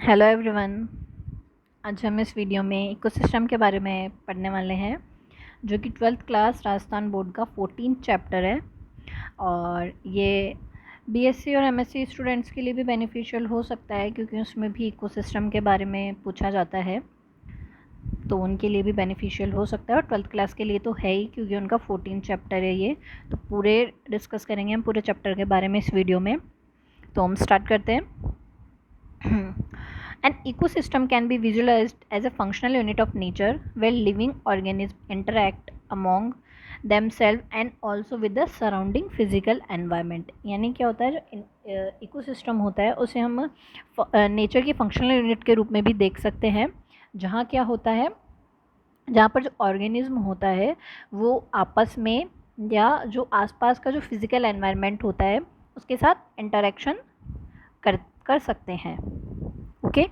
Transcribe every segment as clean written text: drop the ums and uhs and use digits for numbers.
Hello everyone. आज हम इस वीडियो में इकोसिस्टम के बारे में पढ़ने वाले हैं, जो कि 12th क्लास राजस्थान बोर्ड का 14 चैप्टर है। और ये बीएससी और एमएससी स्टूडेंट्स के लिए भी बेनिफिशियल हो सकता है, क्योंकि उसमें भी इकोसिस्टम के बारे में पूछा जाता है, तो उनके लिए भी बेनिफिशियल हो सकता है। और 12th क्लास के लिए तो है ही, क्योंकि उनका 14 चैप्टर है ये। तो पूरे डिस्कस करेंगे हम पूरे चैप्टर के बारे में इस वीडियो में। तो हम स्टार्ट करते हैं। An ecosystem can be visualized as a functional unit of nature where living organisms interact among themselves and also with the surrounding physical environment। यानी क्या होता है, जो इकोसिस्टम होता है उसे हम नेचर की फंक्शनल यूनिट के रूप में भी देख सकते हैं, जहाँ क्या होता है, जहाँ पर जो ऑर्गेनिज्म होता है वो आपस में या जो आसपास का जो फिज़िकल एनवायरनमेंट होता है उसके साथ इंटरेक्शन कर कर सकते हैं। ओके,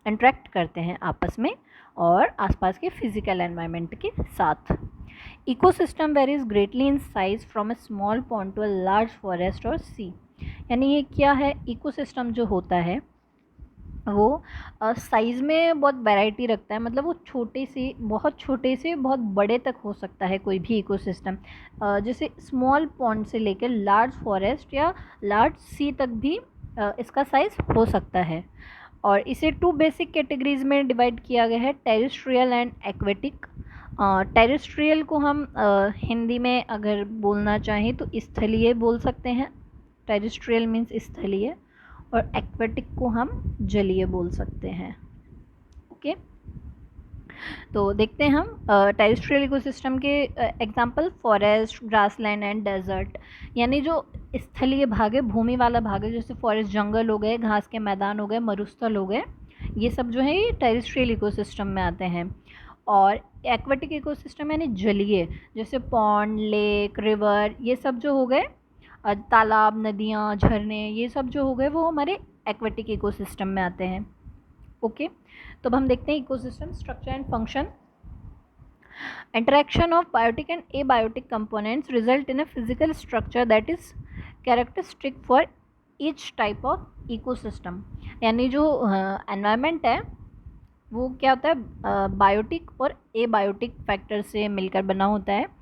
इंटरेक्ट करते हैं आपस में और आसपास के फिजिकल एनवायरनमेंट के साथ। Ecosystem varies greatly in size from a small pond to a large forest और सी। यानी ये क्या है, इकोसिस्टम जो होता है वो साइज़ में बहुत वैरायटी रखता है। मतलब वो छोटे से बहुत बड़े तक हो सकता है कोई भी इकोसिस्टम। जैसे स्मॉल पॉन्ड से लेकर लार्ज फॉरेस्ट या लार्ज सी तक भी इसका साइज़ हो सकता है। और इसे 2 बेसिक कैटेगरीज में डिवाइड किया गया है, टेरेस्ट्रियल एंड एक्वेटिक। टेरेस्ट्रियल को हम हिंदी में अगर बोलना चाहें तो स्थलीय बोल सकते हैं। टेरेस्ट्रियल मीन्स स्थलीय, और एक्वेटिक को हम जलीय बोल सकते हैं। ओके, तो देखते हैं हम टेरेस्ट्रियल इकोसिस्टम के example, forest, grassland and desert. यानी जो स्थलीय भाग है, भूमि वाला भाग है, जैसे फॉरेस्ट, जंगल हो गए, घास के मैदान हो गए, मरुस्थल हो गए, ये सब जो है ये टेरेस्ट्रियल इकोसिस्टम में आते हैं। और एक्वेटिक इकोसिस्टम यानी जलीय, जैसे पॉन्ड, लेक, रिवर, ये सब जो हो गए, तालाब, नदियाँ, झरने, ये सब जो हो गए वो हमारे एक्वेटिक इकोसिस्टम में आते हैं। ओके, तो अब हम देखते हैं ecosystem structure and function. Interaction of biotic and abiotic components result in a physical structure that is characteristic for each type of ecosystem. यानी जो एनवायरनमेंट है वो क्या होता है, बायोटिक और एबायोटिक फैक्टर से मिलकर बना होता है।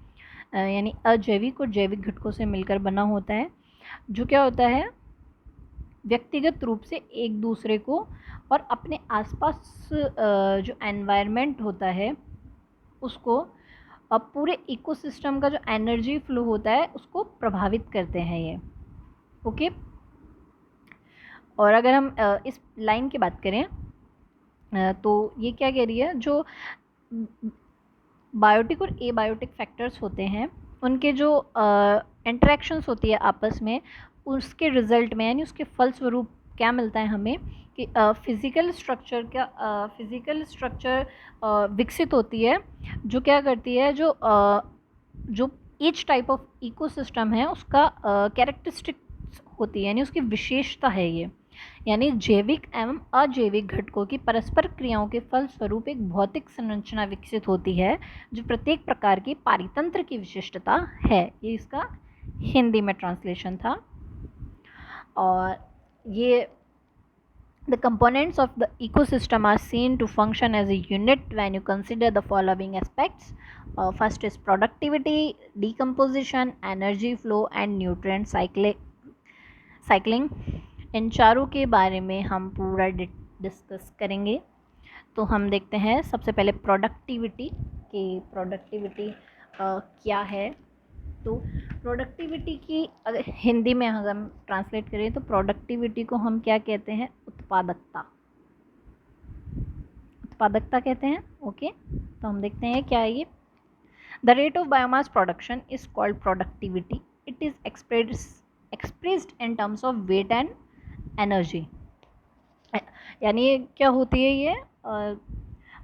यानी अजैविक और जैविक घटकों से मिलकर बना होता है, जो क्या होता है, व्यक्तिगत रूप से एक दूसरे को और अपने आसपास जो एनवायरनमेंट होता है उसको, अब पूरे इकोसिस्टम का जो एनर्जी फ्लो होता है उसको प्रभावित करते हैं ये। ओके, और अगर हम इस लाइन की बात करें तो ये क्या कह रही है, जो बायोटिक और एबायोटिक फैक्टर्स होते हैं उनके जो इंटरेक्शंस होती है आपस में, उसके रिजल्ट में यानी उसके फलस्वरूप क्या मिलता है हमें कि फिज़िकल स्ट्रक्चर विकसित होती है, जो क्या करती है, जो ईच टाइप ऑफ इकोसिस्टम है उसका कैरेक्टरिस्टिक्स होती है, यानी उसकी विशेषता है ये। यानी जैविक एवं अजैविक घटकों की परस्पर क्रियाओं के फलस्वरूप एक भौतिक संरचना विकसित होती है, जो प्रत्येक प्रकार की पारितंत्र की विशिष्टता है। ये इसका हिंदी में ट्रांसलेशन था। और ये The components of the ecosystem are seen to function as a unit when you consider the following aspects. First is productivity, decomposition, energy flow and nutrient cycling. इन चारों के बारे में हम पूरा डिस्कस करेंगे। तो हम देखते हैं सबसे पहले प्रोडक्टिविटी, कि प्रोडक्टिविटी क्या है। तो प्रोडक्टिविटी की अगर हिंदी में अगर हम ट्रांसलेट करें तो प्रोडक्टिविटी को हम क्या कहते हैं, उत्पादकता कहते हैं। ओके, तो हम देखते हैं क्या है ये। The rate of biomass production is called productivity. It is expressed in terms of weight and energy. यानी क्या होती है ये,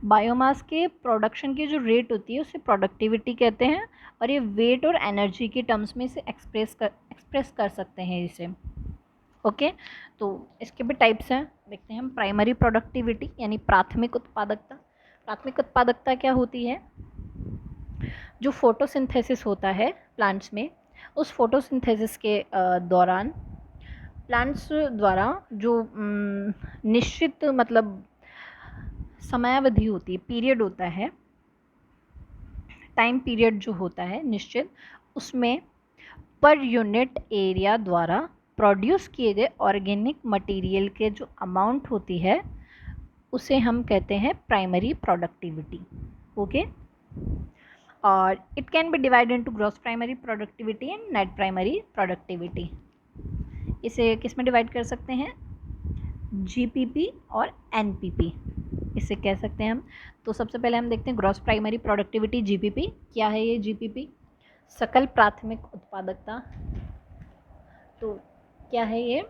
बायोमास के प्रोडक्शन की जो रेट होती है उसे प्रोडक्टिविटी कहते हैं, और ये वेट और एनर्जी के टर्म्स में इसे एक्सप्रेस कर सकते हैं इसे। ओके, तो इसके भी टाइप्स हैं, देखते हैं हम। प्राइमरी प्रोडक्टिविटी यानी प्राथमिक उत्पादकता। प्राथमिक उत्पादकता क्या होती है, जो फोटोसिंथेसिस होता है प्लांट्स में, उस फोटोसिंथेसिस के दौरान प्लांट्स द्वारा जो निश्चित मतलब समयावधि होती है, पीरियड होता है, टाइम पीरियड जो होता है निश्चित, उसमें पर यूनिट एरिया द्वारा प्रोड्यूस किए गए ऑर्गेनिक मटेरियल के जो अमाउंट होती है उसे हम कहते हैं प्राइमरी प्रोडक्टिविटी। ओके, और it can be divided into gross primary productivity and net primary productivity. इसे किस में डिवाइड कर सकते हैं? जीपीपी और एनपीपी इसे कह सकते हैं हम। तो सबसे पहले हम देखते हैं ग्रॉस प्राइमरी प्रोडक्टिविटी, जीपीपी। क्या है ये जीपीपी? सकल प्राथमिक उत्पादकता। तो क्या है ये?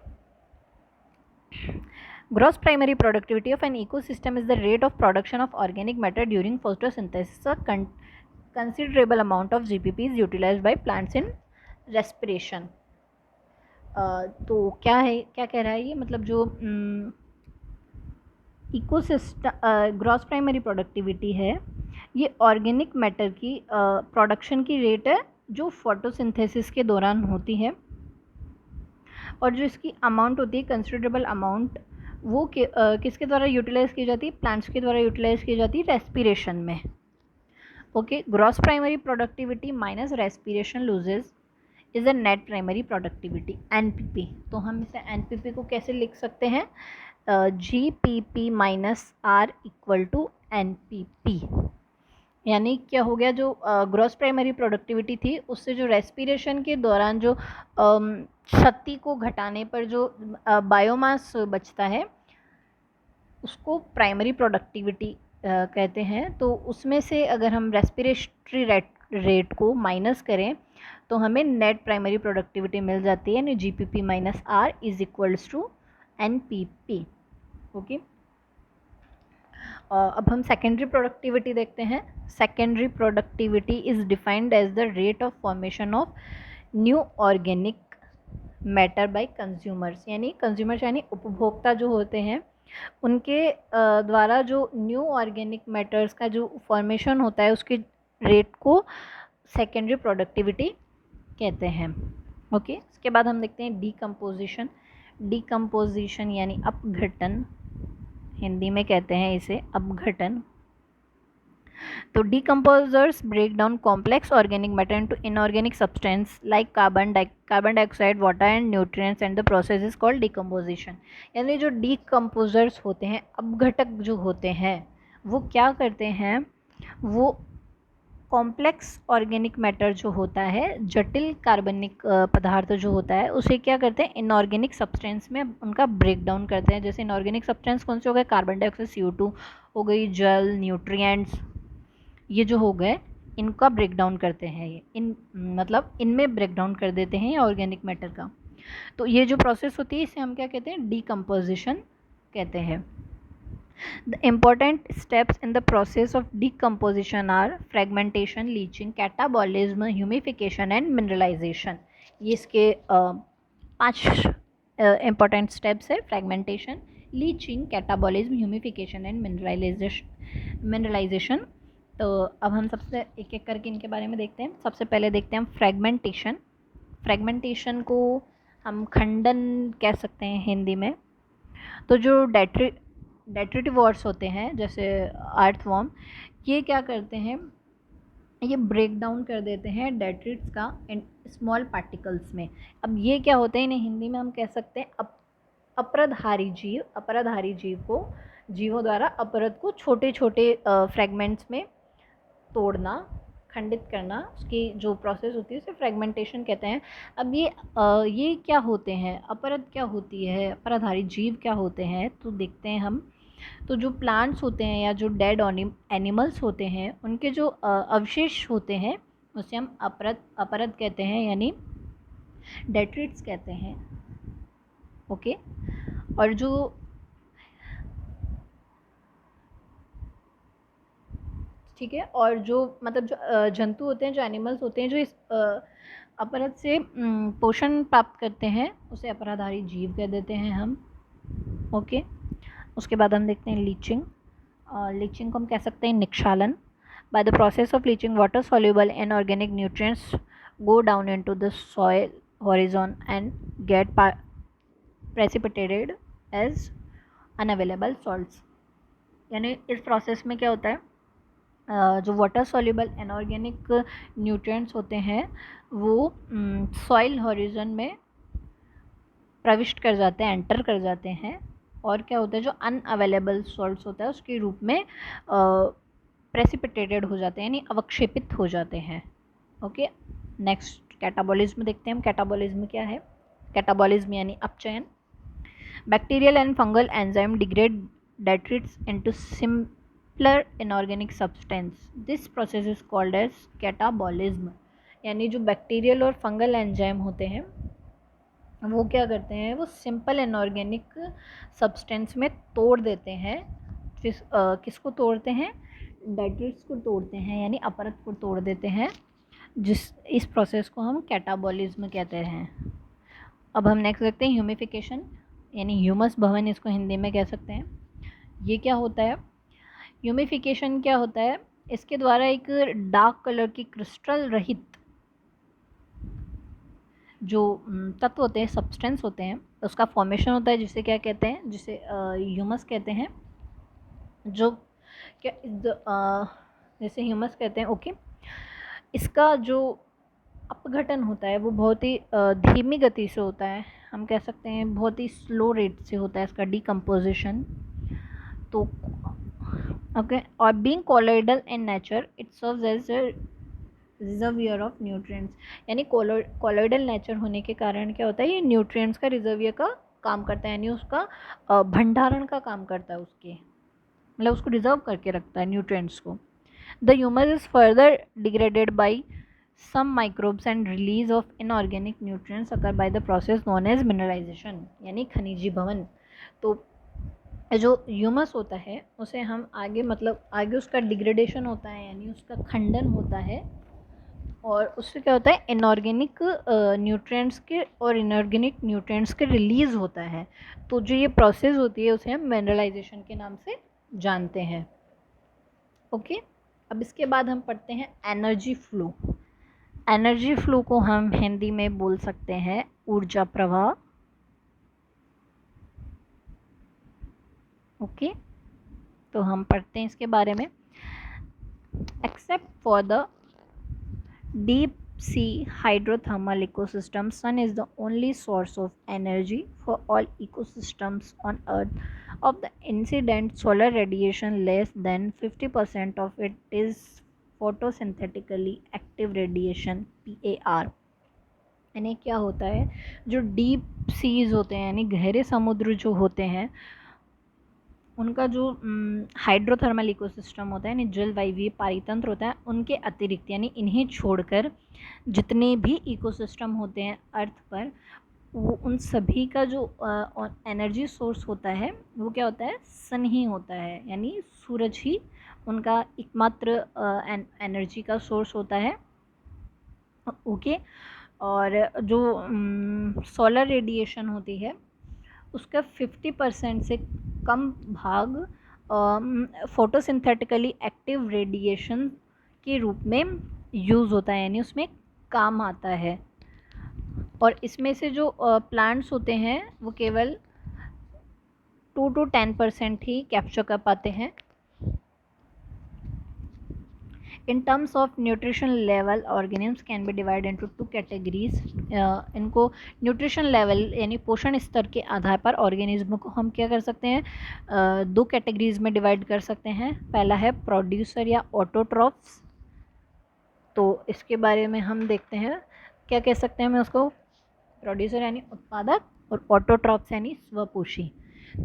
Gross primary productivity of an ecosystem is the rate of production of organic matter during photosynthesis. A considerable amount of GPP is utilized by plants in respiration. तो क्या है, क्या कह रहा है ये? मतलब जो इकोसिस्टम ग्रॉस प्राइमरी प्रोडक्टिविटी है, ये ऑर्गेनिक मैटर की प्रोडक्शन की रेट है जो फोटोसिंथेसिस के दौरान होती है, और जो इसकी अमाउंट होती है, कंसिडरेबल अमाउंट, वो किसके द्वारा यूटिलाइज की जाती है? प्लांट्स के द्वारा यूटिलाइज की जाती है रेस्पिरेशन में। Okay, gross primary productivity minus respiration losses is a net primary productivity, NPP. तो हम इसे एनपीपी को कैसे लिख सकते हैं? GPP minus R equal to NPP. यानी क्या हो गया? जो ग्रॉस प्राइमरी प्रोडक्टिविटी थी उससे जो रेस्पिरेशन के दौरान जो क्षति को घटाने पर जो बायोमास बचता है उसको प्राइमरी प्रोडक्टिविटी कहते हैं। तो उसमें से अगर हम रेस्पिरेटरी रेट को माइनस करें तो हमें नेट प्राइमरी प्रोडक्टिविटी मिल जाती है, यानी GPP minus R is equals to NPP. Okay, अब हम सेकेंडरी प्रोडक्टिविटी देखते हैं। Secondary productivity is defined as the rate of formation of new organic matter by consumers, यानी कंज्यूमर्स यानी उपभोक्ता जो होते हैं उनके द्वारा जो न्यू ऑर्गेनिक मैटर्स का जो फॉर्मेशन होता है उसके रेट को सेकेंडरी प्रोडक्टिविटी कहते हैं। ओके, इसके बाद हम देखते हैं डीकम्पोजिशन। डीकम्पोजिशन यानी अपघटन, हिंदी में कहते हैं इसे अपघटन। तो decomposers break down complex organic matter into inorganic substance like carbon dioxide, water and nutrients, and the process is called decomposition. यानी जो डीकम्पोजर्स होते हैं, अपघटक जो होते हैं, वो क्या करते हैं? वो कॉम्प्लेक्स ऑर्गेनिक मैटर जो होता है, जटिल कार्बनिक पदार्थ जो होता है, उसे क्या करते हैं? इनऑर्गेनिक सब्सटेंस में उनका ब्रेक डाउन करते हैं। जैसे इनऑर्गेनिक सब्सटेंस कौन से हो गए? कार्बन डाइऑक्साइड, CO2 हो गई, जल, न्यूट्रिएंट्स, ये जो हो गए इनका ब्रेक डाउन करते हैं। ये इन मतलब इनमें ब्रेक डाउन कर देते हैं ऑर्गेनिक मैटर का। तो ये जो प्रोसेस होती है इसे हम क्या कहते हैं? डीकम्पोजिशन कहते हैं। The important steps in the process of decomposition are fragmentation, leaching, catabolism, humification and mineralization. ये इसके 5 important steps है: fragmentation, leaching, catabolism, humification and mineralization। तो अब हम सबसे एक एक करके इनके बारे में देखते हैं। सबसे पहले देखते हैं हम फ्रैगमेंटेशन। फ्रैगमेंटेशन को हम खंडन कह सकते हैं हिंदी में। तो जो डेट्रिटिवोर्स होते हैं जैसे अर्थवॉर्म, ये क्या करते हैं? ये ब्रेक डाउन कर देते हैं डेट्रिट्स का इन स्मॉल पार्टिकल्स में। अब ये क्या होते हैं? इन्हें हिंदी में हम कह सकते हैं अपराधारी जीव। अपराधारी जीव को, जीवों द्वारा अपरद को छोटे छोटे फ्रेगमेंट्स में तोड़ना, खंडित करना, उसकी जो प्रोसेस होती है उसे फ्रेगमेंटेशन कहते हैं। अब ये क्या होते हैं? अपरद क्या होती है? अपराधारी जीव क्या होते हैं? तो देखते हैं हम। तो जो प्लांट्स होते हैं या जो डेड एनिमल्स होते हैं उनके जो अवशेष होते हैं उसे हम अपरद कहते हैं, यानी डेट्रिट्स कहते हैं। ओके, और जो ठीक है, और जो मतलब जो जंतु होते हैं, जो एनिमल्स होते हैं, जो इस अपरद से पोषण प्राप्त करते हैं उसे अपराधारी जीव कह देते हैं हम। ओके, उसके बाद हम देखते हैं लीचिंग। लीचिंग को हम कह सकते हैं निक्षालन। By the process of leaching water soluble inorganic nutrients go down into the soil horizon and get precipitated as unavailable salts। यानी इस प्रोसेस में क्या होता है, जो वाटर सॉल्युबल इनऑर्गेनिक न्यूट्रिएंट्स होते हैं वो सॉइल हॉरिजन में प्रविष्ट कर जाते हैं, एंटर कर जाते हैं, और क्या होता है जो अनअवेलेबल सॉल्ट्स होता है उसके रूप में प्रेसिपिटेटेड हो जाते हैं, यानी अवक्षेपित हो जाते हैं। ओके, नेक्स्ट कैटाबॉलिज्म देखते हैं हम। कैटाबॉलिज्म क्या है? कैटाबॉलिज्म यानी अपचयन। Bacterial and fungal enzyme degrade detritus into simpler inorganic substance. This process is called as catabolism। यानी जो बैक्टीरियल और फंगल एंजाइम होते हैं वो क्या करते हैं, वो सिंपल इनऑर्गेनिक सब्सटेंस में तोड़ देते हैं। किसको तोड़ते हैं? डेट्रिट्स को तोड़ते हैं, यानी अपरत को तोड़ देते हैं, इस प्रोसेस को हम कैटाबॉलिज्म कहते हैं। अब हम नेक्स्ट देखते हैं ह्यूमिफिकेशन, यानी ह्यूमस भवन इसको हिंदी में कह सकते हैं। ये क्या होता है? ह्यूमिफिकेशन क्या होता है? इसके द्वारा एक डार्क कलर की क्रिस्टल रहित जो तत्व होते हैं, सब्सटेंस होते हैं, उसका फॉर्मेशन होता है, जिसे क्या कहते हैं, जिसे ह्यूमस कहते हैं। जो क्या जैसे ह्यूमस कहते हैं। ओके, इसका जो अपघटन होता है वो बहुत ही धीमी गति से होता है, हम कह सकते हैं बहुत ही स्लो रेट से होता है इसका डिकम्पोजिशन। तो ओके, और being colloidal in nature it serves as a reservoir of nutrients. यानी कोलोइडल नेचर होने के कारण क्या होता है, ये न्यूट्रिएंट्स का रिजर्वियर का काम करता है, यानी उसका भंडारण का काम करता है, उसके मतलब उसको रिजर्व करके रखता है न्यूट्रिएंट्स को। The humus is further degraded by some microbes and release of inorganic nutrients occur by the process known as mineralization, यानी खनिजीभवन। तो जो ह्यूमस होता है उसे हम आगे मतलब आगे उसका डिग्रेडेशन होता है, यानी उसका खंडन होता है, और उससे क्या होता है इनऑर्गेनिक न्यूट्रिएंट्स के और इनऑर्गेनिक न्यूट्रिएंट्स के रिलीज़ होता है। तो जो ये प्रोसेस होती है उसे हम मिनरलाइजेशन के नाम से जानते हैं। ओके, अब इसके बाद हम पढ़ते हैं एनर्जी फ्लो। एनर्जी फ्लो को हम हिंदी में बोल सकते हैं ऊर्जा प्रवाह। ओके, तो हम पढ़ते हैं इसके बारे में। Except for the deep sea hydrothermal ecosystem, sun is the only source of energy for all ecosystems on earth. Of the incident solar radiation, less than 50% of it is photosynthetically active radiation, PAR। यानी क्या होता है, जो deep seize होते हैं यानी गहरे समुद्र जो होते हैं उनका जो हाइड्रोथर्मल इकोसिस्टम होता है, यानी जलवायवीय पारितंत्र होता है, उनके अतिरिक्त यानी इन्हें छोड़कर जितने भी इकोसिस्टम होते हैं अर्थ पर, वो उन सभी का जो एनर्जी सोर्स होता है वो क्या होता है, सन ही होता है, यानी सूरज ही उनका एकमात्र एनर्जी का सोर्स होता है। ओके, और जो सोलर रेडिएशन होती है उसका 50% से कम भाग फोटोसिंथेटिकली एक्टिव रेडिएशन के रूप में यूज़ होता है, यानी उसमें काम आता है। और इसमें से जो प्लांट्स होते हैं वो केवल 2 to 10% ही कैप्चर कर पाते हैं। In terms of nutrition level, organisms can be divided into 2 categories। इनको न्यूट्रिशन लेवल यानी पोषण स्तर के आधार पर ऑर्गेनिज्म को हम क्या कर सकते हैं, 2 कैटेगरीज में डिवाइड कर सकते हैं। पहला है प्रोड्यूसर या ऑटोट्रॉफ्स। तो इसके बारे में हम देखते हैं, क्या कह सकते हैं हम उसको, प्रोड्यूसर यानी उत्पादक और ऑटोट्रॉफ्स यानी स्वपोषी।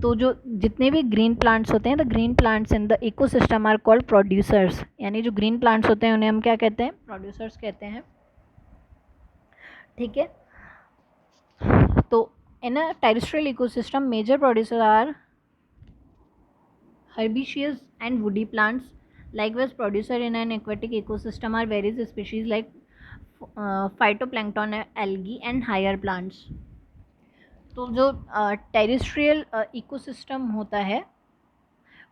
तो जो जितने भी ग्रीन प्लांट्स होते हैं, the green plants in the ecosystem are called producers. यानी जो ग्रीन प्लांट्स होते हैं उन्हें हम क्या कहते हैं, प्रोड्यूसर्स कहते हैं। ठीक है, तो in a terrestrial ecosystem major producer are herbaceous and woody plants. Likewise, producer in an aquatic ecosystem are various species like phytoplankton, algae and higher plants. तो जो टेरेस्ट्रियल इकोसिस्टम होता है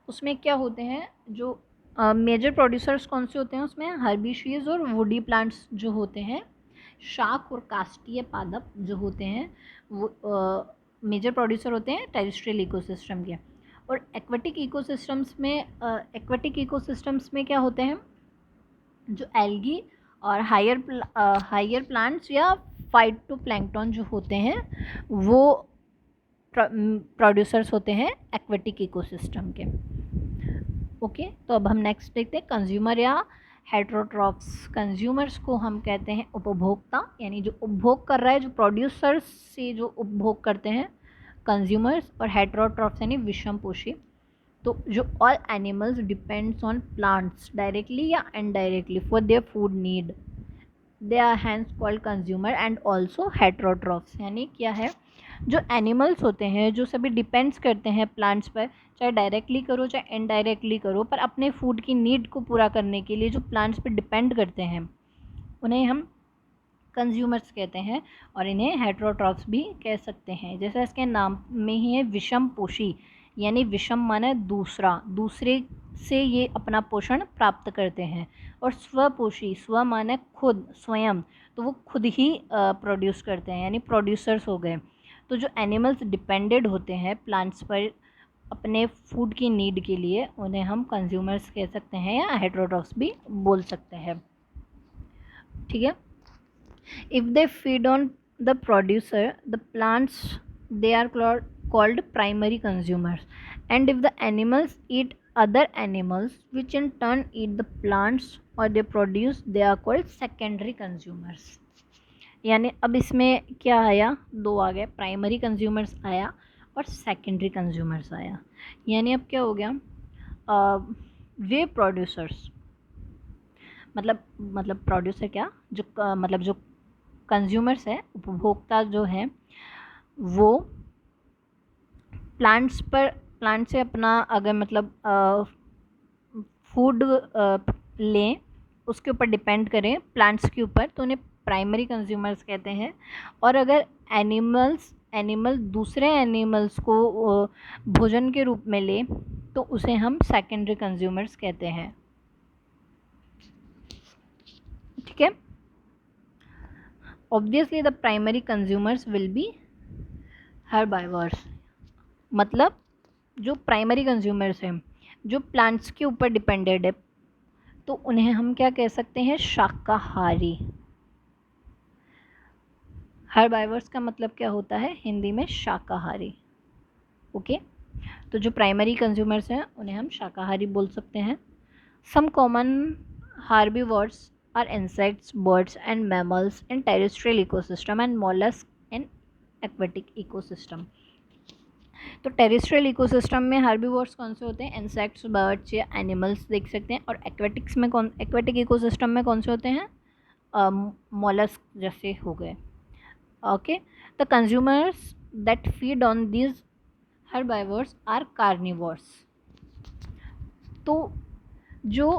उसमें क्या होते हैं, जो मेजर प्रोड्यूसर्स कौन से होते हैं, उसमें हर्बिशियस और वुडी प्लांट्स जो होते हैं, शाक और काष्ठीय पादप जो होते हैं मेजर प्रोड्यूसर होते हैं टेरेस्ट्रियल इकोसिस्टम के। और एक्वेटिक इकोसिस्टम्स में क्या होते हैं, जो एल्गी और हायर प्लांट्स या फाइटोप्लैंक्टन जो होते हैं वो प्रोड्यूसर्स होते हैं एक्वेटिक इकोसिस्टम के। ओके, तो अब हम नेक्स्ट देखते हैं कंज्यूमर या हेटेरोट्रॉफ्स। कंज्यूमर्स को हम कहते हैं उपभोक्ता, यानी जो उपभोग कर रहा है, जो प्रोड्यूसर्स से जो उपभोग करते हैं कंज्यूमर्स। और हेटेरोट्रॉफ्स यानी विषमपोषी। तो जो all animals depends on plants directly या indirectly for their food need, they are hence called consumer and also heterotrophs. यानी क्या है, जो एनिमल्स होते हैं जो सभी डिपेंड्स करते हैं प्लांट्स पर, चाहे डायरेक्टली करो चाहे इनडायरेक्टली करो, पर अपने फूड की नीड को पूरा करने के लिए जो प्लांट्स पर डिपेंड करते हैं उन्हें हम कंज्यूमर्स कहते हैं। और इन्हें हेटेरोट्रॉफ्स भी कह सकते हैं। जैसे इसके नाम में ही है विषम पोषी, यानी विषम माने दूसरा, दूसरे से ये अपना पोषण प्राप्त करते हैं। और स्वपोषी, स्व माने खुद, स्वयं, तो वो खुद ही प्रोड्यूस करते हैं, यानी प्रोड्यूसर्स हो गए। तो जो एनिमल्स डिपेंडेड होते हैं प्लांट्स पर अपने फूड की नीड के लिए, उन्हें हम कंज्यूमर्स कह सकते हैं या हेटेरोट्रॉफ्स भी बोल सकते हैं। ठीक है। If they feed on the producer, the plants, they are called primary consumers. And if the animals eat other animals, which in turn eat the plants or they produce, they are called secondary consumers. यानी अब इसमें क्या आया, दो आ गए, primary consumers आया और secondary consumers आया। यानी अब क्या हो गया, वे प्रोड्यूसर्स मतलब प्रोड्यूसर क्या, जो मतलब जो कंज्यूमर्स है, उपभोक्ता जो है, वो प्लांट से अपना अगर फूड लें, उसके ऊपर डिपेंड करें प्लांट्स के ऊपर, तो उन्हें प्राइमरी कंज्यूमर्स कहते हैं। और अगर एनिमल दूसरे एनिमल्स को भोजन के रूप में ले तो उसे हम सेकेंडरी कंज्यूमर्स कहते हैं। ठीक है। Obviously the primary consumers will be herbivores, मतलब जो प्राइमरी कंज्यूमर्स हैं जो प्लांट्स के ऊपर डिपेंडेड है, तो उन्हें हम क्या कह सकते हैं, शाकाहारी। हर्बाइवर्स का मतलब क्या होता है हिंदी में, शाकाहारी। ओके, तो जो प्राइमरी कंज्यूमर्स हैं उन्हें हम शाकाहारी बोल सकते हैं। Some common herbivores are insects, birds and mammals in terrestrial ecosystem and mollusks in aquatic ecosystem. तो टेरेस्ट्रियल इकोसिस्टम में हार्बीवोर्स कौन से होते हैं, इंसेक्ट्स, बर्ड्स या एनिमल्स देख सकते हैं। और एक्वेटिक इकोसिस्टम में कौन से होते हैं, मॉलस्क जैसे हो गए। Okay, the consumers that feed on these herbivores are carnivores. तो जो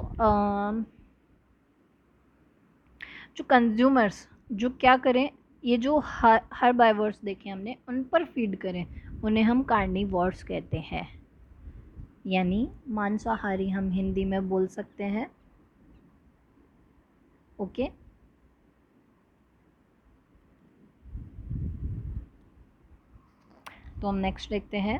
कंज्यूमर्स जो क्या करें, ये जो हर्बाइवर्स देखे हमने उन पर फीड करें, उन्हें हम कार्निवोर्स कहते हैं, यानी मांसाहारी हम हिंदी में बोल सकते हैं। ओके, तो हम नेक्स्ट देखते हैं,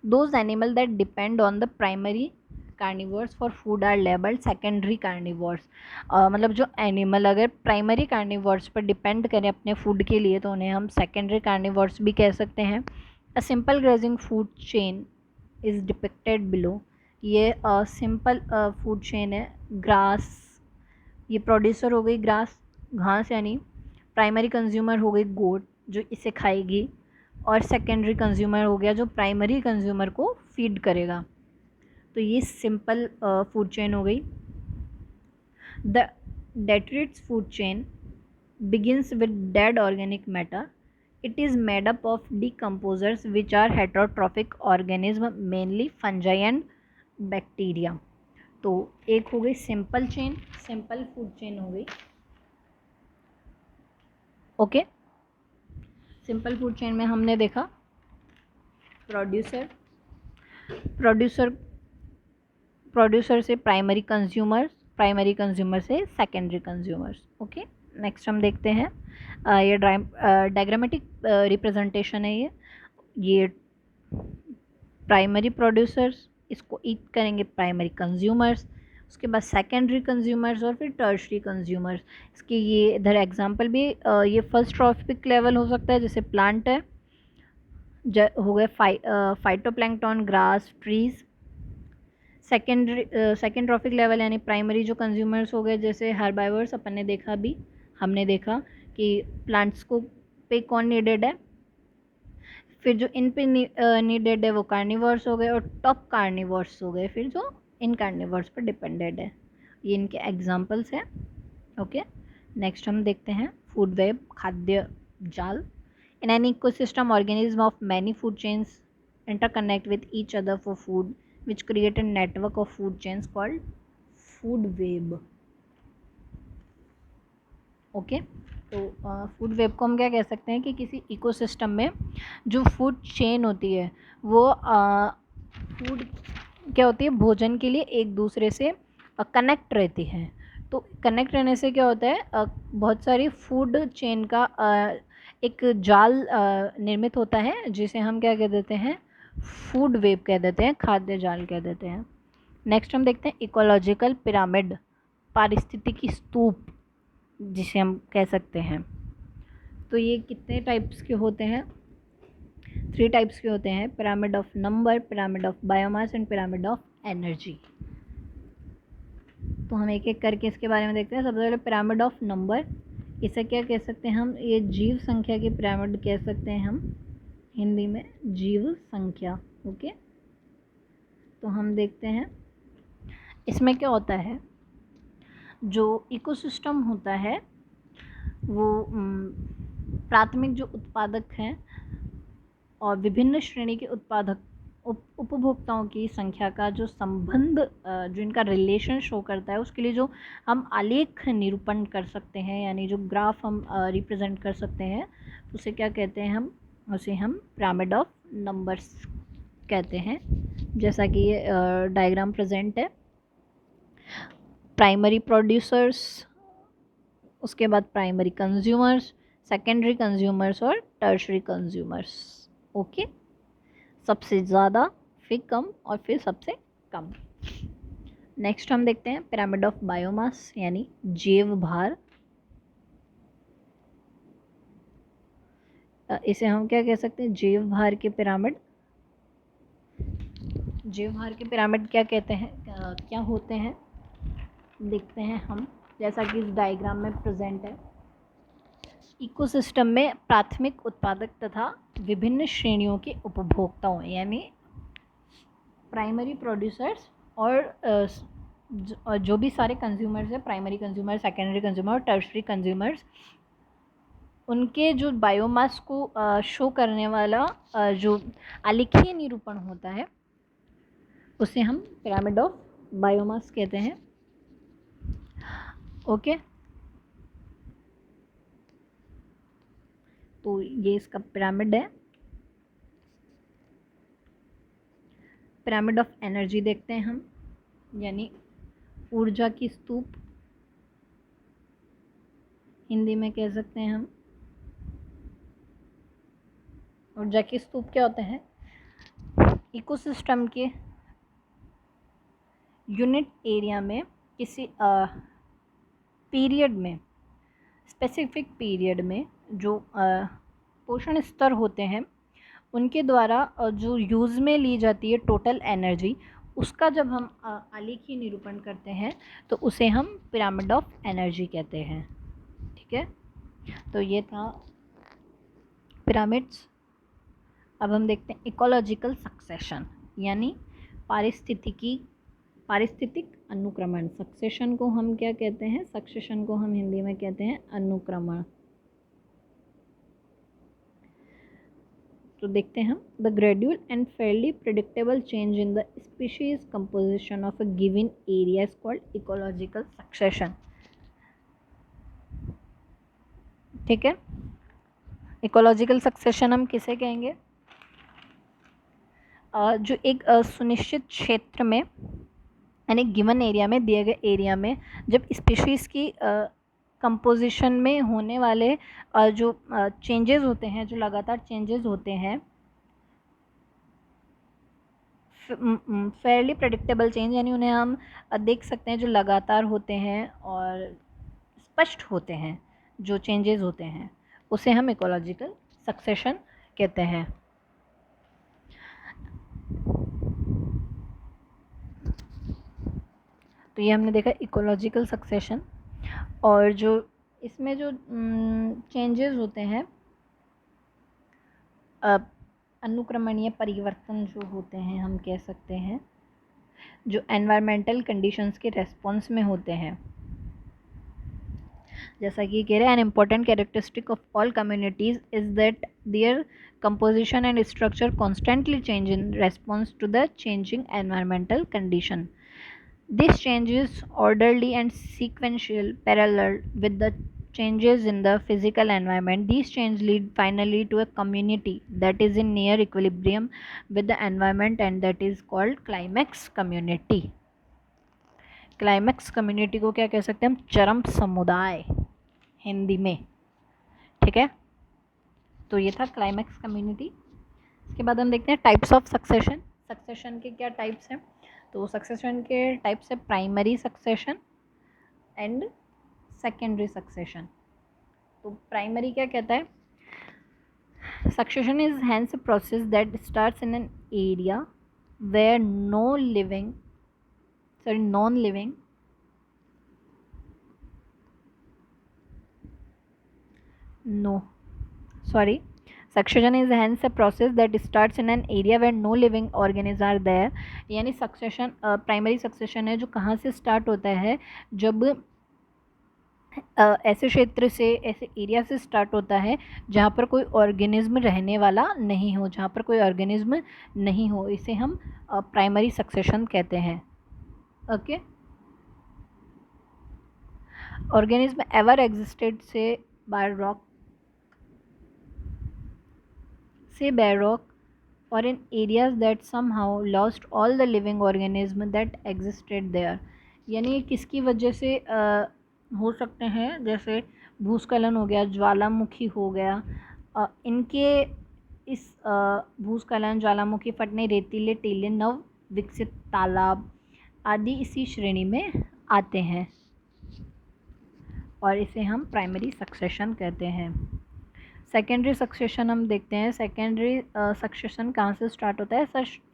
those animal that depend on the primary carnivores for food are labelled secondary carnivores. मतलब जो एनिमल अगर प्राइमरी कार्निवोर्स पर डिपेंड करें अपने फूड के लिए, तो उन्हें हम सेकेंडरी कार्निवोर्स भी कह सकते हैं। A simple grazing food chain is depicted below. ये सिंपल फूड चेन है। ग्रास, ये प्रोड्यूसर हो गई ग्रास, घास, यानी प्राइमरी कंज्यूमर हो गई गोट जो इसे खाएगी, और सेकेंडरी कंज्यूमर हो गया जो प्राइमरी कंज्यूमर को फीड करेगा। तो ये सिंपल फूड चेन हो गई। The detritus food chain begins with dead organic matter. It is made up of decomposers which are heterotrophic organism, mainly fungi and bacteria. तो एक हो गई simple chain, simple food chain हो गई। Okay, simple food chain में हमने देखा producer से प्राइमरी कंज्यूमर से सेकेंडरी कंज्यूमर्स। ओके, नेक्स्ट हम देखते हैं ये डायग्रामेटिक रिप्रेजेंटेशन है। ये प्राइमरी प्रोड्यूसर्स, इसको ईट करेंगे प्राइमरी कंज्यूमर्स, उसके बाद सेकेंडरी कंज्यूमर्स और फिर टर्शरी कंज्यूमर्स। इसके ये इधर एग्जांपल भी ये फर्स्ट ट्रॉफिक लेवल हो सकता है, जैसे प्लांट है, हो गए phytoplankton, grass, trees. Second trophic level यानी प्राइमरी जो कंज्यूमर्स हो गए, जैसे हर्बाइवर्स, अपन ने देखा अभी, हमने देखा कि प्लांट्स को पे कौन नीडेड है। फिर जो इन पे नीडेड है वो कार्निवर्स हो गए, और टॉप कार्निवर्स हो गए फिर जो इन कार्निवर्स पर डिपेंडेड है। ये इनके एग्जांपल्स हैं। ओके, नेक्स्ट हम देखते हैं फूड वेब, खाद्य जाल। In an ecosystem organism of many food chains interconnect with each other for food which create a network of food chains called food web. Okay, तो फूड वेब को हम क्या कह सकते हैं कि किसी इकोसिस्टम में जो फूड चेन होती है वो फूड क्या होती है, भोजन के लिए एक दूसरे से कनेक्ट रहती है। तो कनेक्ट रहने से क्या होता है, बहुत सारी फूड चेन का एक जाल निर्मित होता है, जिसे हम क्या कह देते हैं, फूड वेब कह देते हैं, खाद्य जाल कह देते हैं। नेक्स्ट हम देखते हैं इकोलॉजिकल पिरामिड, पारिस्थितिकी स्तूप जिसे हम कह सकते हैं। तो ये कितने टाइप्स के होते हैं, 3 टाइप्स के होते हैं, pyramid of number, pyramid of biomass and pyramid of energy. तो हम एक एक करके इसके बारे में देखते हैं। सबसे पहले पिरामिड ऑफ नंबर, इसे क्या कह सकते हैं हम, ये जीव संख्या की पिरामिड कह सकते हैं हम, हिंदी में जीव संख्या। ओके, तो हम देखते हैं इसमें क्या होता है, जो इकोसिस्टम होता है वो प्राथमिक जो उत्पादक हैं और विभिन्न श्रेणी के उत्पादक उपभोक्ताओं की संख्या का जो संबंध, जो इनका रिलेशन शो करता है, उसके लिए जो हम आलेख निरूपण कर सकते हैं, यानी जो ग्राफ हम रिप्रेजेंट कर सकते हैं, उसे क्या कहते हैं हम, उसे हम पिरामिड ऑफ नंबर्स कहते हैं। जैसा कि ये डायग्राम प्रेजेंट है, प्राइमरी प्रोड्यूसर्स, उसके बाद प्राइमरी कंज्यूमर्स, सेकेंडरी कंज्यूमर्स और टर्शरी कंज्यूमर्स। ओके, सबसे ज़्यादा, फिर कम और फिर सबसे कम। नेक्स्ट हम देखते हैं पिरामिड ऑफ बायोमास यानी जैव भार। इसे हम क्या कह सकते हैं, जैव भार के पिरामिड। जैव भार के पिरामिड क्या कहते हैं, क्या होते हैं, देखते हैं हम, जैसा कि इस डायग्राम में प्रेजेंट है। इकोसिस्टम में प्राथमिक उत्पादक तथा विभिन्न श्रेणियों के उपभोक्ताओं यानी प्राइमरी प्रोड्यूसर्स और जो भी सारे कंज्यूमर्स हैं, प्राइमरी कंज्यूमर, सेकेंडरी कंज्यूमर और टर्शरी कंज्यूमर्स, उनके जो बायोमास को शो करने वाला जो आलेखीय निरूपण होता है, उसे हम पिरामिड ऑफ बायोमास कहते हैं। ओके, तो ये इसका पिरामिड है। पिरामिड ऑफ एनर्जी देखते हैं हम, यानी ऊर्जा की स्तूप, हिंदी में कह सकते हैं हम। ऊर्जा की स्तूप क्या होते हैं, इकोसिस्टम के यूनिट एरिया में किसी पीरियड में, स्पेसिफिक पीरियड में जो पोषण स्तर होते हैं, उनके द्वारा जो यूज़ में ली जाती है टोटल एनर्जी, उसका जब हम आलेखीय निरूपण करते हैं तो उसे हम पिरामिड ऑफ एनर्जी कहते हैं। ठीक है, तो ये था पिरामिड्स। अब हम देखते हैं इकोलॉजिकल सक्सेशन यानी पारिस्थितिक अनुक्रमण। सक्सेशन को हम क्या कहते हैं, सक्सेशन को हम हिंदी में कहते हैं अनुक्रमण। तो देखते हैं हम, the gradual and Fairlie predictable change in the species composition of a given area is called ecological succession. ठीक है, इकोलॉजिकल सक्सेशन हम किसे कहेंगे, जो एक सुनिश्चित क्षेत्र में यानी गिवन एरिया में, दिए गए एरिया में जब स्पीशीज़ की कंपोजिशन में होने वाले जो चेंजेस होते हैं, जो लगातार चेंजेस होते हैं, फेयरली प्रेडिक्टेबल चेंज, यानी उन्हें हम देख सकते हैं, जो लगातार होते हैं और स्पष्ट होते हैं, जो चेंजेस होते हैं उसे हम इकोलॉजिकल सक्सेशन कहते हैं। तो ये हमने देखा इकोलॉजिकल सक्सेशन। और जो इसमें जो चेंजेस होते हैं, अनुक्रमणीय परिवर्तन जो होते हैं, हम कह सकते हैं जो एनवायरमेंटल कंडीशंस के रेस्पॉन्स में होते हैं। जैसा कि कह रहे हैं, an important characteristic of all communities is that their composition and structure constantly change in response to the changing environmental condition. This change is orderly and sequential, parallel with the changes in the physical environment. These changes lead finally to a community that is in near equilibrium with the environment, and that is called climax community. Climax community को क्या कह सकते हैं हम? चरम समुदाय हिंदी में। ठीक है, तो ये था क्लाइमैक्स कम्युनिटी। इसके बाद हम देखते हैं टाइप्स ऑफ सक्सेशन। सक्सेशन के क्या टाइप्स हैं? तो सक्सेशन के टाइप्स है primary succession and secondary succession. तो प्राइमरी क्या कहता है? Succession is hence a process that starts in an area where Succession is hence a process that starts in an area where no living organisms are there. यानी succession primary succession है जो कहाँ से start होता है? जब ऐसे क्षेत्र से, ऐसे एरिया से स्टार्ट होता है जहाँ पर कोई ऑर्गेनिज्म रहने वाला नहीं हो, जहाँ पर कोई ऑर्गेनिज्म नहीं हो, इसे हम प्राइमरी सक्सेशन कहते हैं। ओके, ऑर्गेनिज्म एवर एग्जिस्टेड से bare rock or in areas that somehow lost all the living organism that existed there. यानी किसकी वजह से हो सकते हैं? जैसे भूस्खलन हो गया, ज्वालामुखी हो गया, इनके इस भूस्खलन, ज्वालामुखी फटने, रेतीले टीले, नव विकसित तालाब आदि इसी श्रेणी में आते हैं और इसे हम प्राइमरी सक्सेशन कहते हैं। सेकेंडरी सक्सेशन हम देखते हैं। सेकेंडरी सक्सेशन कहाँ से स्टार्ट होता है?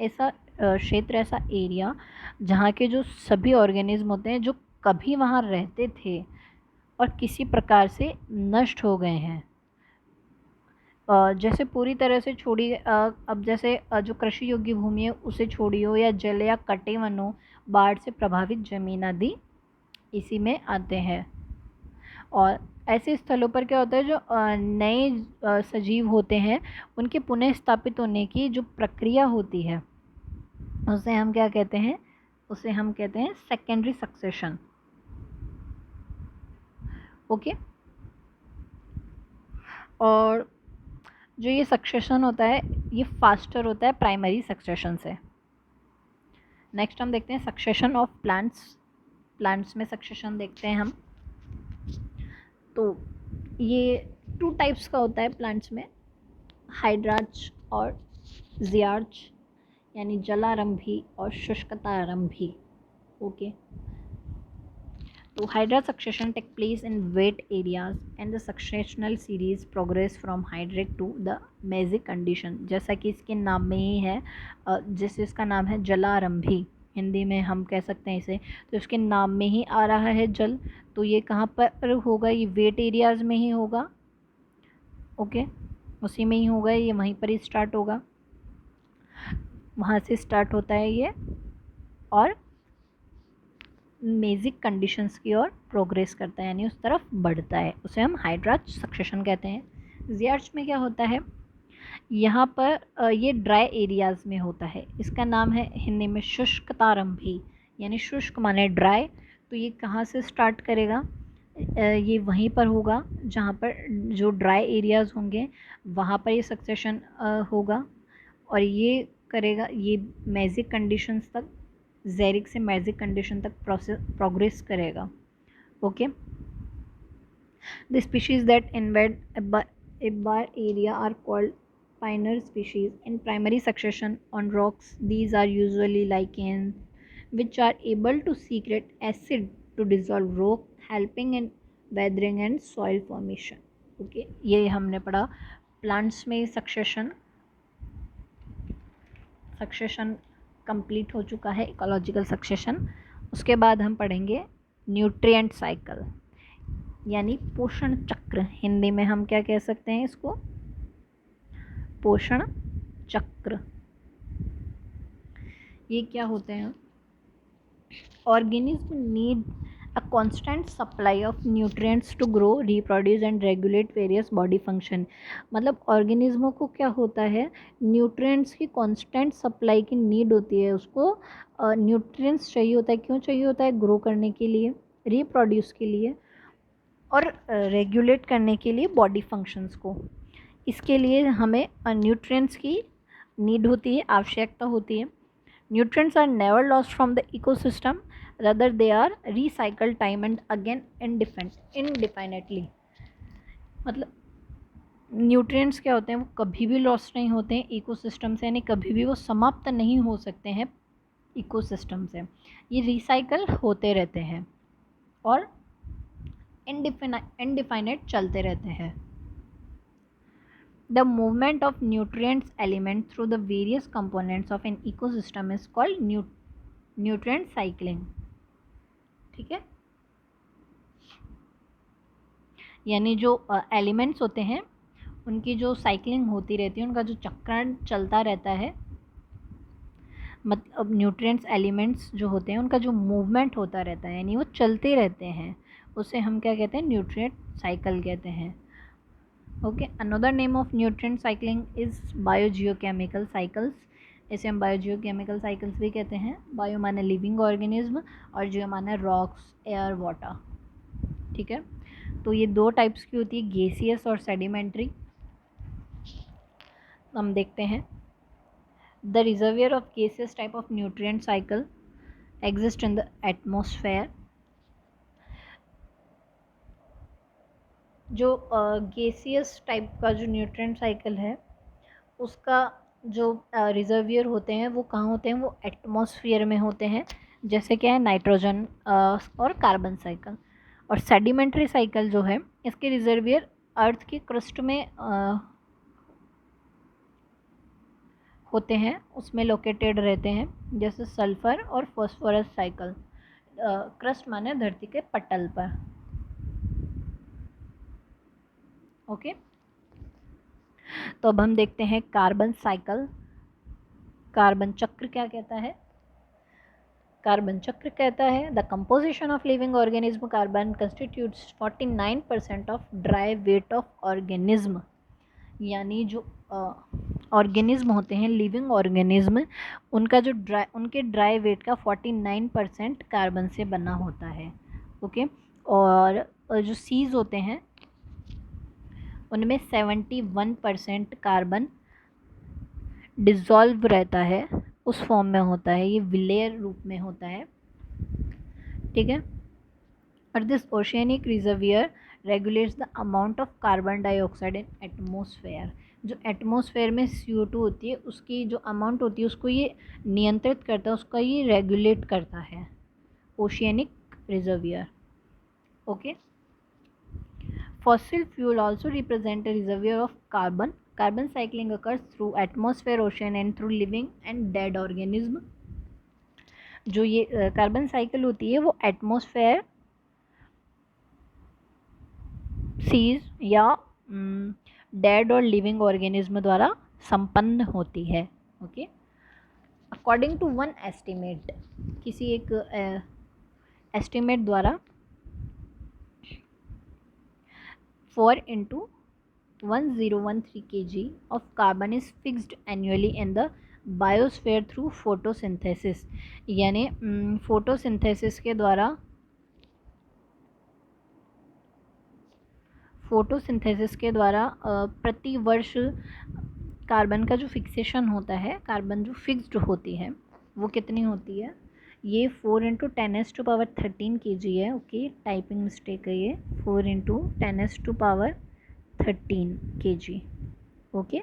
ऐसा क्षेत्र, ऐसा एरिया जहाँ के जो सभी ऑर्गेनिज्म होते हैं जो कभी वहाँ रहते थे और किसी प्रकार से नष्ट हो गए हैं, जैसे पूरी तरह से छोड़ी, अब जैसे जो कृषि योग्य भूमि है उसे छोड़ी हो, या जल या कटे वनों, बाढ़ से प्रभावित जमीन आदि इसी में आते हैं। और ऐसे स्थलों पर क्या होता है? जो नए सजीव होते हैं उनके पुनः स्थापित होने की जो प्रक्रिया होती है उसे हम क्या कहते हैं? उसे हम कहते हैं सेकेंडरी सक्सेशन। ओके, और जो ये सक्सेशन होता है ये फास्टर होता है प्राइमरी सक्सेशन से। नेक्स्ट हम देखते हैं सक्सेशन ऑफ प्लांट्स। प्लांट्स में सक्सेशन देखते हैं हम। तो ये 2 टाइप्स का होता है प्लांट्स में, हाइड्रार्च और जियार्च, यानी जलारंभी और शुष्कतारंभी। ओके, तो hydrarch succession take place in wet areas and the successional series progress from hydric to the mesic condition. जैसा कि इसके नाम में ही है, जिस इसका नाम है जलारंभी, हिंदी में हम कह सकते हैं इसे, तो इसके नाम में ही आ रहा है जल, तो ये कहाँ पर होगा? ये वेट एरियाज़ में ही होगा। ओके, उसी में ही होगा, ये वहीं पर ही स्टार्ट होगा, वहाँ से स्टार्ट होता है ये और मेजिक कंडीशंस की ओर प्रोग्रेस करता है, यानी उस तरफ बढ़ता है, उसे हम हाइड्रार्च सक्सेशन कहते हैं। जियार्च में क्या होता है? यहाँ पर ये ड्राई एरियाज़ में होता है। इसका नाम है हिंदी में शुष्कतारंभी, यानी शुष्क माने ड्राई। तो ये कहाँ से स्टार्ट करेगा? ये वहीं पर होगा जहाँ पर जो ड्राई एरियाज़ होंगे वहाँ पर ये सक्सेशन होगा, और ये करेगा, ये मेजिक कंडीशंस तक, जेरिक से मेजिक कंडीशन तक प्रोग्रेस करेगा। Okay, The species that invade a bar area are called pioneer species. In primary succession on rocks, these are usually lichens, which are able to secrete acid to dissolve rock, helping in weathering and soil formation. Okay, ये हमने पढ़ा plants में succession complete हो चुका है, ecological succession. उसके बाद हम पढ़ेंगे न्यूट्रिएंट साइकिल यानी पोषण चक्र। हिंदी में हम क्या कह सकते हैं इसको? पोषण चक्र। ये क्या होते हैं? Organism need a constant supply of nutrients to grow, reproduce and regulate various body function। मतलब ऑर्गेनिज्मों को क्या होता है, न्यूट्रिएंट्स की कांस्टेंट सप्लाई की नीड होती है, उसको न्यूट्रिएंट्स चाहिए होता है। क्यों चाहिए होता है? ग्रो करने के लिए, रिप्रोड्यूस के लिए और रेगुलेट करने के लिए बॉडी फंक्शंस को। इसके लिए हमें न्यूट्रिएंट्स की नीड होती है, आवश्यकता होती है। Nutrients are never lost from the ecosystem, rather they are recycled time and again indefinitely। मतलब न्यूट्रिएंट्स क्या होते हैं? वो कभी भी लॉस्ट नहीं होते हैं इकोसिस्टम से, यानी कभी भी वो समाप्त नहीं हो सकते हैं इकोसिस्टम से। ये रिसाइकल होते रहते हैं और इनडिफाइनेट चलते रहते हैं। The movement of nutrients element through the various components of an ecosystem is called nutrient cycling। ठीक है, यानी जो एलिमेंट्स होते हैं उनकी जो साइकिलिंग होती रहती है, उनका जो चक्रण चलता रहता है, मतलब न्यूट्रिएंट्स एलिमेंट्स जो होते हैं उनका जो मूवमेंट होता रहता है, यानी वो चलते रहते हैं, उसे हम क्या कहते हैं? न्यूट्रिएंट साइकिल कहते हैं। Okay, another name of nutrient cycling is biogeochemical cycles. इसे हम बायोजियोकेमिकल साइकिल्स भी कहते हैं। बायो माने लिविंग ऑर्गेनिज्म और जियो माने रॉक्स, एयर, वाटर। ठीक है, तो ये दो टाइप्स की होती है, गैसियस और सेडिमेंट्री। हम देखते हैं the reservoir of gaseous type of nutrient cycle exist in the atmosphere. जो गैसियस टाइप का जो न्यूट्रिएंट साइकिल है उसका जो रिजर्वियर होते हैं वो कहाँ होते हैं? वो एटमॉस्फेयर में होते हैं। जैसे क्या है? नाइट्रोजन और कार्बन साइकिल। और सेडिमेंट्री साइकिल जो है इसके रिजर्वियर अर्थ की क्रस्ट में होते हैं, उसमें लोकेटेड रहते हैं, जैसे सल्फर और फॉस्फोरस साइकिल। क्रस्ट माने धरती के पटल पर। ओके, तो अब हम देखते हैं कार्बन साइकिल। कार्बन चक्र क्या कहता है? कार्बन चक्र कहता है the composition of living organism carbon constitutes 49% of dry weight of organism. यानी जो ऑर्गेनिज्म होते हैं, लिविंग ऑर्गेनिज्म, उनका जो उनके ड्राई वेट का 49% कार्बन से बना होता है। ओके, और जो सीज होते हैं उनमें 71% कार्बन डिज़ोल्व रहता है, उस फॉर्म में होता है, ये विलेयर रूप में होता है। ठीक है, और this oceanic reservoir regulates the amount of carbon dioxide in atmosphere. जो एटमॉस्फेयर में CO2 होती है उसकी जो अमाउंट होती है उसको ये नियंत्रित करता है, उसका ये रेगुलेट करता है, oceanic reservoir. Okay, fossil fuel also represent a reservoir of carbon. Carbon cycling occurs through atmosphere, ocean and through living and dead organism। जो ये कार्बन साइकिल होती है वो एटमॉस्फेयर, सीज या डेड और लिविंग ऑर्गेनिज्म द्वारा संपन्न होती है। Okay, according to one estimate, किसी एक एस्टिमेट द्वारा 4 into 1013 kg of carbon is fixed annually in the biosphere through photosynthesis। यानी फोटोसिंथेसिस के द्वारा प्रति वर्ष कार्बन का जो फिक्सेशन होता है, कार्बन जो फिक्स्ड होती है वो कितनी होती है? ये 4 × 10⁻13 kg है। ओके, टाइपिंग मिस्टेक है, ये 4 × 10⁻13 kg। Okay,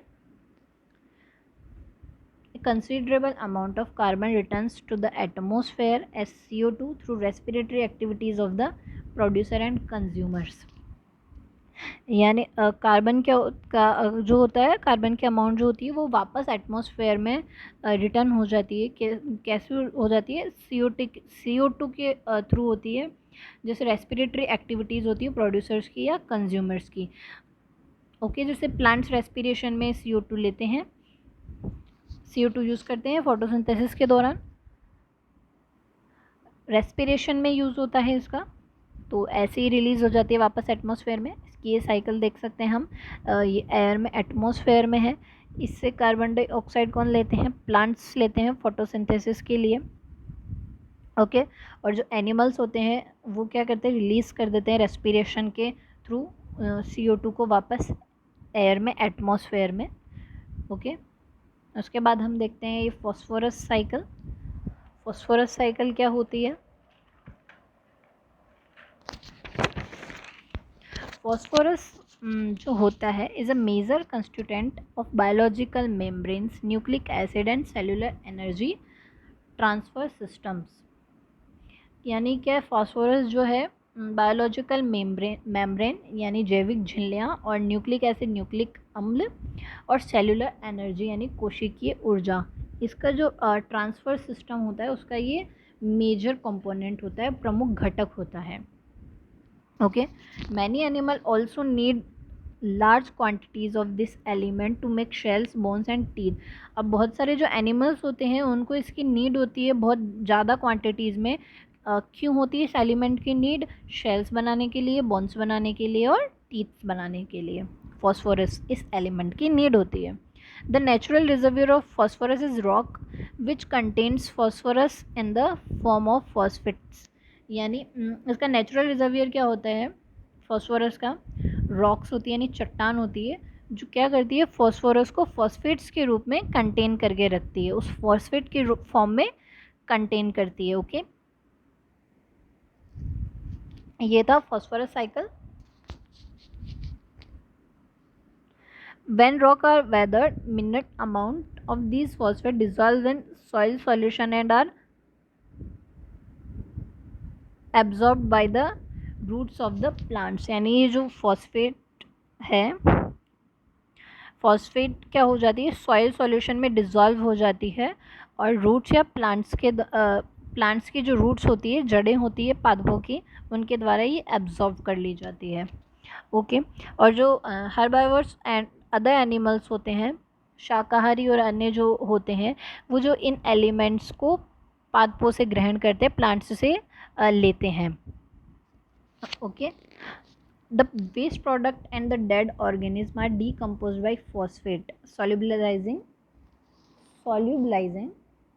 a considerable amount of carbon returns to the atmosphere as CO2 through respiratory activities of the producer and consumers। यानी कार्बन जो होता है, कार्बन की अमाउंट जो होती है वो वापस एटमॉस्फेयर में रिटर्न हो जाती है। कैसे हो जाती है? CO2 के थ्रू होती है, जैसे रेस्पिरेटरी एक्टिविटीज़ होती है प्रोड्यूसर्स की या कंज्यूमर्स की। ओके, जैसे प्लांट्स रेस्पिरेशन में CO2 लेते हैं, CO2 यूज़ करते हैं फोटोसिंथेसिस के दौरान, रेस्पिरेशन में यूज़ होता है इसका, तो ऐसे ही रिलीज़ हो जाती है वापस एटमॉस्फेयर में। इसकी ये साइकिल देख सकते हैं हम, ये एयर में एटमॉस्फेयर में है। इससे कार्बन डाइऑक्साइड कौन लेते हैं? प्लांट्स लेते हैं फोटोसिंथेसिस के लिए। ओके, और जो एनिमल्स होते हैं वो क्या करते हैं? रिलीज़ कर देते हैं रेस्पिरेशन के थ्रू CO2 को वापस एयर में, एटमॉस्फेयर में। ओके, उसके बाद हम देखते हैं ये फॉस्फोरस साइकिल। फॉस्फोरस साइकिल क्या होती है? फॉस्फोरस जो होता है is a major constituent of biological membranes, nucleic acid and cellular energy transfer systems. यानी क्या? फॉस्फोरस जो है बायोलॉजिकल मेम्ब्रेन यानी जैविक झिल्लियाँ, और न्यूक्लिक एसिड न्यूक्लिक अम्ल, और सेलुलर एनर्जी यानी कोशिकीय ऊर्जा, इसका जो ट्रांसफ़र सिस्टम होता है उसका ये मेजर कंपोनेंट होता है, प्रमुख घटक होता है। Okay, many animal also need large quantities of this element to make shells, bones and teeth. अब बहुत सारे जो एनिमल्स होते हैं उनको इसकी नीड होती है बहुत ज़्यादा क्वांटिटीज़ में। क्यों होती है इस एलिमेंट की नीड? शेल्स बनाने के लिए, बोन्स बनाने के लिए, और टीथ बनाने के लिए फॉस्फोरस इस एलिमेंट की नीड होती है। The natural reservoir of phosphorus is rock which contains phosphorus in the form of phosphates. यानी इसका नेचुरल रिजर्वियर क्या होता है फॉस्फोरस का? रॉक्स होती है, यानी चट्टान होती है, जो क्या करती है? फॉस्फोरस को फॉस्फेट्स के रूप में कंटेन करके रखती है, उस फॉस्फेट के फॉर्म में कंटेन करती है। ओके, ये था phosphorus cycle. When rock are weathered, minute amount of these phosphate dissolve in soil solution and are absorbed by the roots of the plants। यानी ये जो फॉस्फेट है, फॉस्फेट क्या हो जाती है? सॉइल सॉल्यूशन में डिज़ोल्व हो जाती है, और रूट्स या प्लांट्स की जो रूट्स होती है, जड़ें होती है पादपों की, उनके द्वारा ये एब्जॉर्ब कर ली जाती है। ओके, और जो हर्बाइवर्स एंड अदर एनिमल्स होते हैं, शाकाहारी और अन्य जो होते हैं, वो जो इन एलिमेंट्स को पादपों से ग्रहण करते हैं, प्लांट्स से लेते हैं। Okay, the waste product and the dead organism are decomposed by phosphate, solubilizing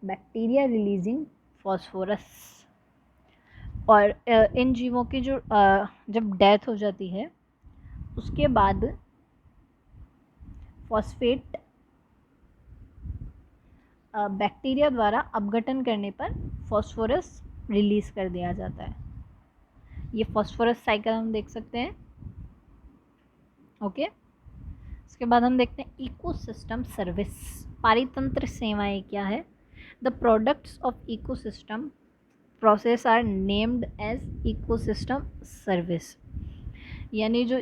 bacteria releasing phosphorus। और इन जीवों की जो जब डेथ हो जाती है उसके बाद फॉस्फेट बैक्टीरिया द्वारा अपघटन करने पर फॉस्फोरस रिलीज़ कर दिया जाता है। ये फॉस्फोरस साइकिल हम देख सकते हैं। ओके, इसके बाद हम देखते हैं इकोसिस्टम सर्विस। पारितंत्र सेवाएं क्या है? The products of ecosystem process are named as ecosystem service. यानी जो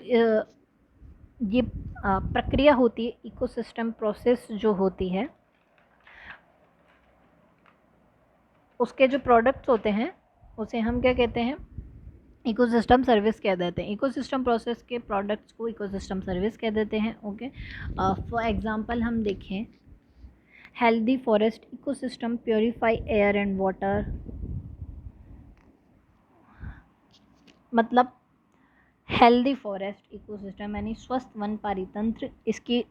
ये प्रक्रिया होती है, इकोसिस्टम प्रोसेस जो होती है, उसके जो प्रोडक्ट्स होते हैं उसे हम क्या कहते हैं? इकोसिस्टम सर्विस कह देते हैं। इकोसिस्टम प्रोसेस के प्रोडक्ट्स को इकोसिस्टम सर्विस कह देते हैं। ओके, फॉर एग्जांपल हम देखें, healthy forest ecosystem purify air and water. मतलब हेल्दी फॉरेस्ट इकोसिस्टम यानी स्वस्थ वन पारितंत्र, इसकी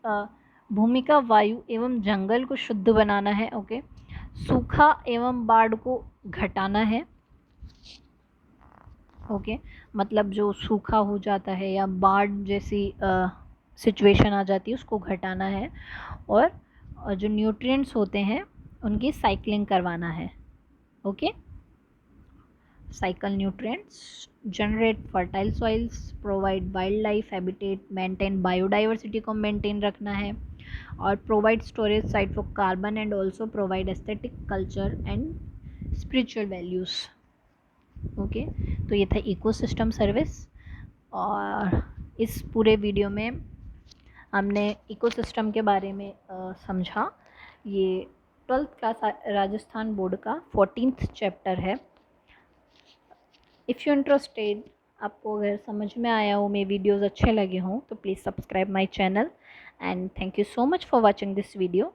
भूमिका वायु एवं जंगल को शुद्ध बनाना है। ओके, सूखा एवं बाढ़ को घटाना है। ओके, मतलब जो सूखा हो जाता है या बाढ़ जैसी सिचुएशन आ जाती है उसको घटाना है, और जो न्यूट्रिएंट्स होते हैं उनकी साइक्लिंग करवाना है। Okay, cycle nutrients, generate fertile soils, provide wildlife habitat, maintain biodiversity को maintain रखना है, और provide storage site for carbon and also provide aesthetic culture and spiritual values. Okay, तो ये था इकोसिस्टम सर्विस। और इस पूरे वीडियो में हमने इकोसिस्टम के बारे में समझा। ये 12th क्लास राजस्थान बोर्ड का 14th चैप्टर है। इफ़ यू इंटरेस्टेड, आपको अगर समझ में आया हो, मेरे वीडियोज़ अच्छे लगे हों, तो please subscribe my channel and thank you so much for watching this video.